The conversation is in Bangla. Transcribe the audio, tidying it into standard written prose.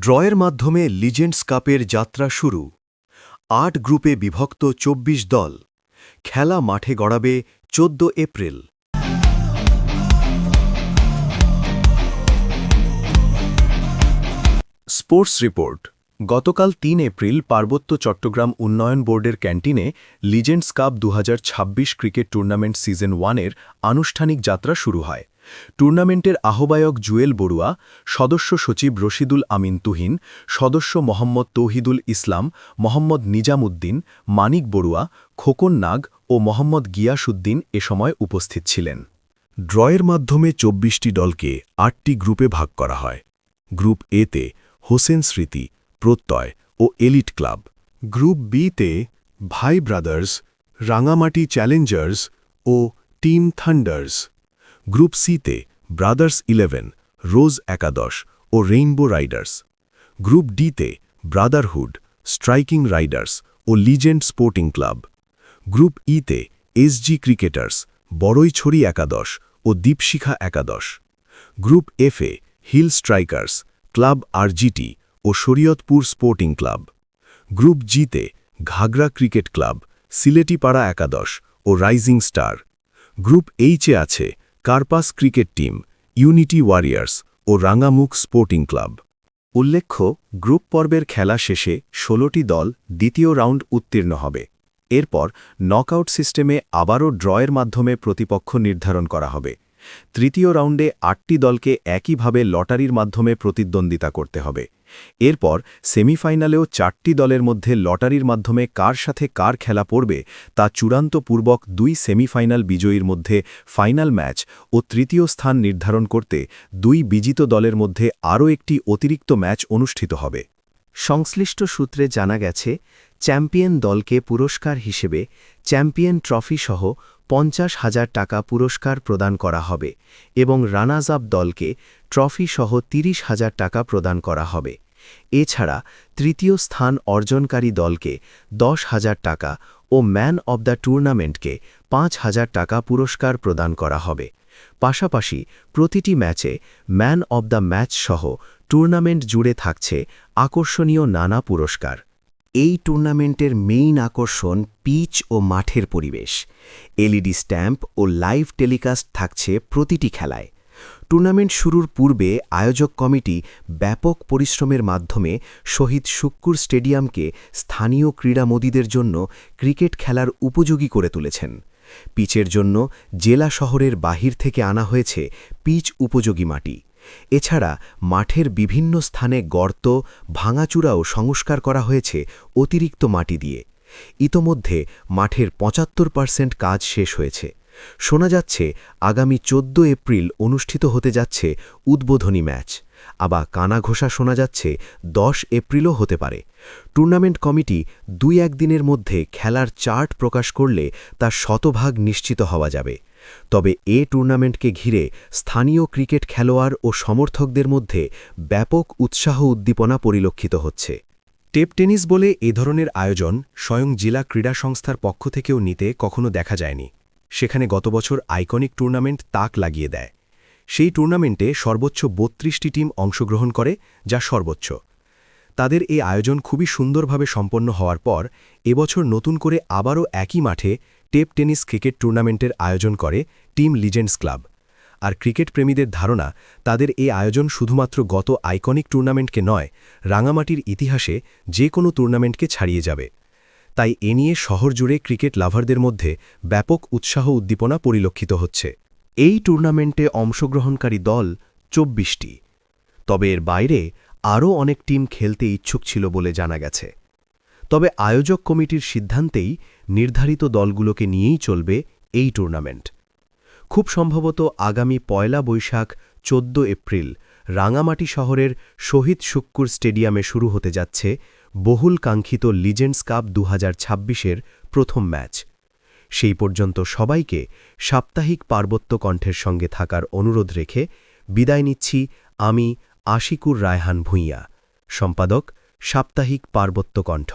ড্রয়ের মাধ্যমে লিজেন্ডস কাপের যাত্রা শুরু। ৮ গ্রুপে বিভক্ত ২৪ দল। খেলা মাঠে গড়াবে ১৪ এপ্রিল। Sports report. গতকাল ৩ এপ্রিল পার্বত্য চট্টগ্রাম উন্নয়ন বোর্ডের ক্যান্টিনে legends cup ২০২৬ cricket tournament season 1-এর আনুষ্ঠানিক যাত্রা শুরু হয়। টুর্নামেন্টের আহ্বায়ক জুয়েল বড়ুয়া, সদস্য সচিব রশিদুল আমিন তুহিন, সদস্য মোহাম্মদ তৌহিদুল ইসলাম, মোহাম্মদ নিজাম উদ্দিন, মানিক বড়ুয়া, খোকন নাগ ও মোহাম্মদ গিয়াসউদ্দিন এ সময় উপস্থিত ছিলেন। ড্রয়ের মাধ্যমে ২৪টি দলকে ৮টি গ্রুপে ভাগ করা হয়। গ্রুপ এতে হোসেন স্মৃতি, প্রত্যয় ও এলিট ক্লাব। গ্রুপ বিতে ভাই ব্রাদার্স, রাঙামাটি চ্যালেঞ্জার্স ও টিম থান্ডার্স। গ্রুপ সিতে ব্রাদার্স 11, রোজ একাদশ ও রেইনবো রাইডার্স। গ্রুপ ডিতে ব্রাদারহুড, স্ট্রাইকিং রাইডার্স ও লিজেন্ড স্পোর্টিং ক্লাব। গ্রুপ ইতে এসজি ক্রিকেটার্স, বড়ইছড়ি একাদশ ও দীপশিখা একাদশ। গ্রুপ এফে হিল স্ট্রাইকার্স, ক্লাব আরজিটি ও শরীয়তপুর স্পোর্টিং ক্লাব। গ্রুপ জিতে ঘাগড়া ক্রিকেট ক্লাব, সিলেটিপাড়া একাদশ ও রাইজিং স্টার। গ্রুপ এইচে আছে কার্পাস ক্রিকেট টিম, ইউনিটি ওয়ারিয়ার্স ও রাঙামুখ স্পোর্টিং ক্লাব। উল্লেখ্য, গ্রুপ পর্বের খেলা শেষে ১৬টি দল দ্বিতীয় রাউন্ড উত্তীর্ণ হবে। এরপর নকআউট সিস্টেমে আবারও ড্রয়ের মাধ্যমে প্রতিপক্ষ নির্ধারণ করা হবে। তৃতীয় রাউন্ডে ৮টি দলকে একইভাবে লটারির মাধ্যমে প্রতিদ্বন্দ্বিতা করতে হবে। এরপর সেমিফাইনালেও ৪টি দলের মধ্যে লটারির মাধ্যমে কার সাথে কার খেলা পড়বে তা চূড়ান্তপূর্বক ২ সেমিফাইনাল বিজয়ীর মধ্যে ফাইনাল ম্যাচ ও তৃতীয় স্থান নির্ধারণ করতে ২ বিজিত দলের মধ্যে আরও একটি অতিরিক্ত ম্যাচ অনুষ্ঠিত হবে। সংশ্লিষ্ট সূত্রে জানা গেছে, চ্যাম্পিয়ন দলকে পুরস্কার হিসেবে চ্যাম্পিয়ন ট্রফিসহ ৫০,০০০ টাকা পুরস্কার প্রদান করা হবে এবং রানার্স আপ দলকে ট্রফিসহ ৩০,০০০ টাকা প্রদান করা হবে। এছাড়া তৃতীয় স্থান অর্জনকারী দলকে ১০,০০০ টাকা ও ম্যান অব দ্য টুর্নামেন্টকে ৫,০০০ টাকা পুরস্কার প্রদান করা হবে। পাশাপাশি প্রতিটি ম্যাচে ম্যান অব দ্য ম্যাচ সহ টুর্নামেন্ট জুড়ে থাকছে আকর্ষণীয় নানা পুরস্কার। এই টুর্নামেন্টের মেইন আকর্ষণ পিচ ও মাঠের পরিবেশ। এলইডি স্ট্যাম্প ও লাইভ টেলিকাস্ট থাকছে প্রতিটি খেলায়। টুর্নামেন্ট শুরুর পূর্বে আয়োজক কমিটি ব্যাপক পরিশ্রমের মাধ্যমে শহীদ শুক্কুর স্টেডিয়ামকে স্থানীয় ক্রীড়ামোদীদের জন্য ক্রিকেট খেলার উপযোগী করে তুলেছেন। পিচের জন্য জেলা শহরের বাহির থেকে আনা হয়েছে পিচ উপযোগী মাটি। এছাড়া মাঠের বিভিন্ন স্থানে গর্ত, ভাঙাচূড়াও সংস্কার করা হয়েছে অতিরিক্ত মাটি দিয়ে। ইতোমধ্যে মাঠের ৭৫% কাজ শেষ হয়েছে। শোনা যাচ্ছে আগামী ১৪ এপ্রিল অনুষ্ঠিত হতে যাচ্ছে উদ্বোধনী ম্যাচ। আবার কানাঘোষা শোনা যাচ্ছে ১০ এপ্রিলও হতে পারে। টুর্নামেন্ট কমিটি ২-১ দিনের মধ্যে খেলার চার্ট প্রকাশ করলে তা শতভাগ নিশ্চিত হওয়া যাবে। তবে এ টুর্নামেন্টকে ঘিরে স্থানীয় ক্রিকেট খেলোয়াড় ও সমর্থকদের মধ্যে ব্যাপক উৎসাহ উদ্দীপনা পরিলক্ষিত হচ্ছে। টেপ টেনিস বলে এ ধরনের আয়োজন স্বয়ং জেলা ক্রীড়া সংস্থার পক্ষ থেকেও নিতে কখনো দেখা যায়নি। সেখানে গত বছর আইকনিক টুর্নামেন্ট তাক লাগিয়ে দেয়। সেই টুর্নামেন্টে সর্বোচ্চ ৩২টি টিম অংশগ্রহণ করে, যা সর্বোচ্চ। তাদের এই আয়োজন খুবই সুন্দরভাবে সম্পন্ন হওয়ার পর এবছর নতুন করে আবারও একই মাঠে টেপ টেনিস ক্রিকেট টুর্নামেন্টের আয়োজন করে টিম লিজেন্ডস ক্লাব। আর ক্রিকেট প্রেমীদের ধারণা, তাদের এই আয়োজন শুধুমাত্র গত আইকনিক টুর্নামেন্টকে নয়, রাঙামাটির ইতিহাসে যে কোনো টুর্নামেন্টকে ছাড়িয়ে যাবে। তাই এ নিয়ে শহর জুড়ে ক্রিকেট লাভারদের মধ্যে ব্যাপক উৎসাহ উদ্দীপনা পরিলক্ষিত হচ্ছে। এই টুর্নামেন্টে অংশগ্রহণকারী দল ২৪টি। তবে এর বাইরে আরও অনেক টিম খেলতে ইচ্ছুক ছিল বলে জানা গেছে। তবে আয়োজক কমিটির সিদ্ধান্তেই নির্ধারিত দলগুলোকে নিয়েই চলবে এই টুর্নামেন্ট। খুব সম্ভবত আগামী ১লা বৈশাখ ১৪ এপ্রিল রাঙামাটি শহরের শহীদ শুক্কুর স্টেডিয়ামে শুরু হতে যাচ্ছে বহুল কাঙ্ক্ষিত লিজেন্ডস কাপ ২০২৬-এর প্রথম ম্যাচ। সেই পর্যন্ত সবাইকে সাপ্তাহিক পার্বত্য কণ্ঠের সঙ্গে থাকার অনুরোধ রেখে বিদায় নিচ্ছি আমি আশিকুর রায়হান ভূঁইয়া, সম্পাদক, সাপ্তাহিক পার্বত্য কণ্ঠ।